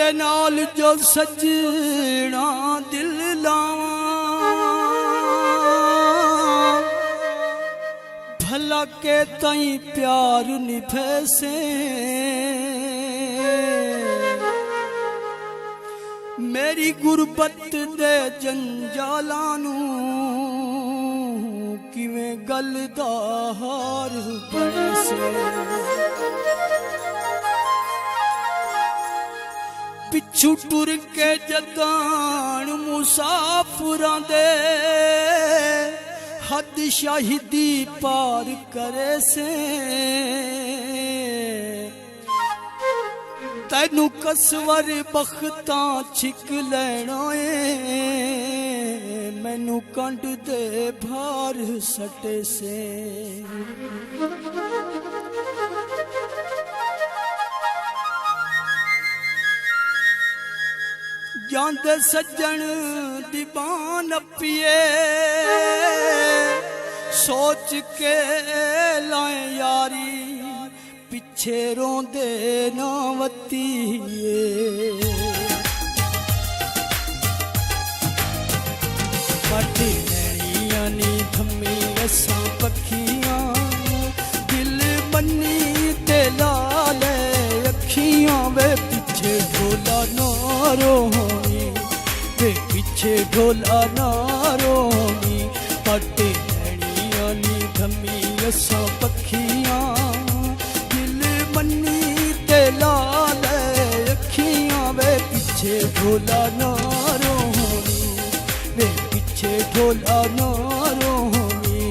तेरे नाल जो सजना दिल लावां भला के ताई प्यार निभे से मेरी गुरबत दे जंजालां नूं किवें गल दा हार बने से पिछू टुर के जदान मुसाफिरां दे हद शाहिदी पार करे से तैनू कसवर बख्तां छिक लैना ए मैनू कंड दे भार सटे से जांदे सज्जन दीवान पिए सोच के लाए यारी पिछे रोंदे ना वतीए काटे नैनियां नी थम्मी असां पखियां दिल बन्नी ते लाले अखियां वे पिछे ढोला ना रोनी वे पिछे ढोला ना रोनी काटे नैनियां नी थम्मी असां पखियां मन्नी ते लाल अखियां वे पिछे ढोला ना रोनी वे पिछे ढोला ना रोनी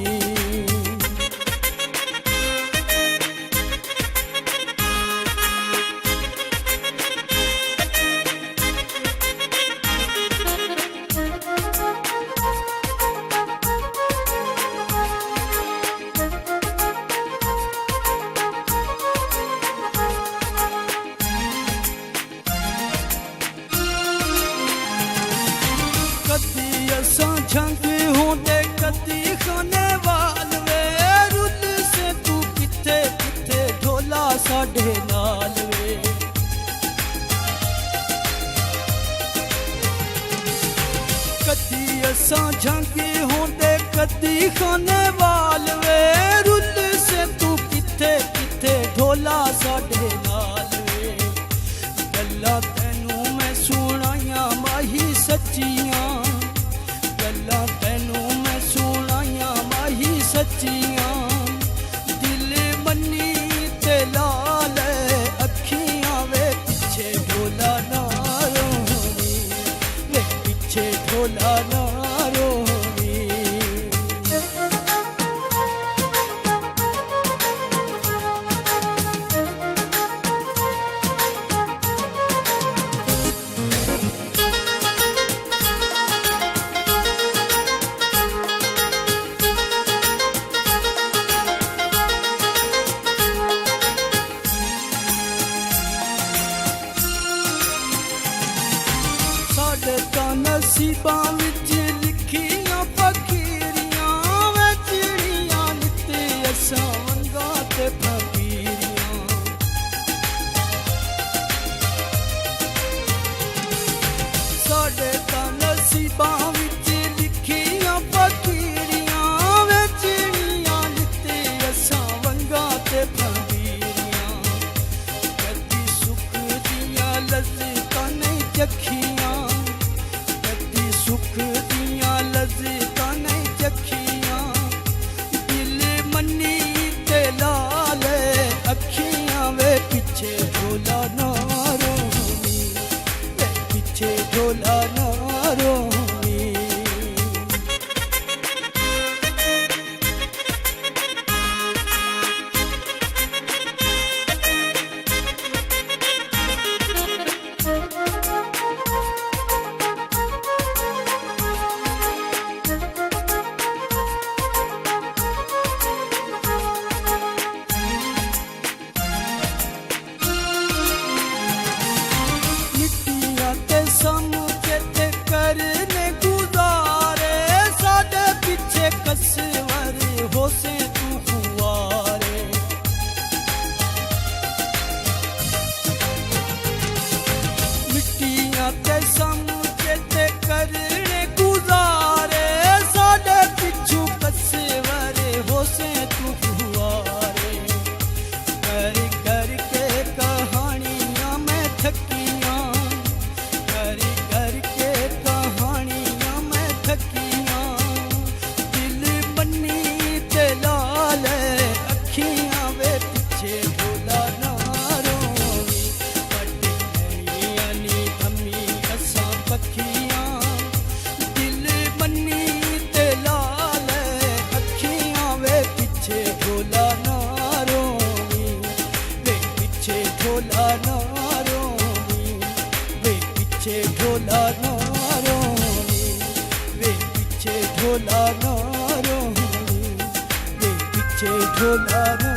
कदी असां झंग होंदे कदी खाने वाल वे रुल से तू किथे किथे ढोला साडे नाल वे कदी असां झंग होंदे कदी खाने वाल वे रुल से तू किथे किथे ढोला साडे नाल वे गल्लां तैनू मैं सुनाइयां माही सच्चियां गल्लां तैनू मैं सुनाइयां माही सच्चियां दिल मन्नी ते लाल अखियां वे पिछे ढोला ना रोनी वे पिछे ढोला ना रोनी साडे तां नसीबां विच लिखियां फकीरियां वे चिड़ियां नित्ते असां वंगा ते फकीरियां साडे तां नसीबां विच लिखियां फकीरियां वे चिड़ियां नित्ते असां वंगा ते फकीरियां कदी सुख दियां लज़्ज़तां नहीं चखियां कदी सुख दियां लज़्ज़तां नहीं चखियां दिल मन्नी ते लाल अखियां वे पिछे ढोला ना रोनी वे पिछे ढोला ना रोनी ढोला ना रोवी वे पीछे ढोला ना रोवी वे पीछे ढोला ना रोवी वे पीछे ढोला ना रोवी वे पीछे ढोला ना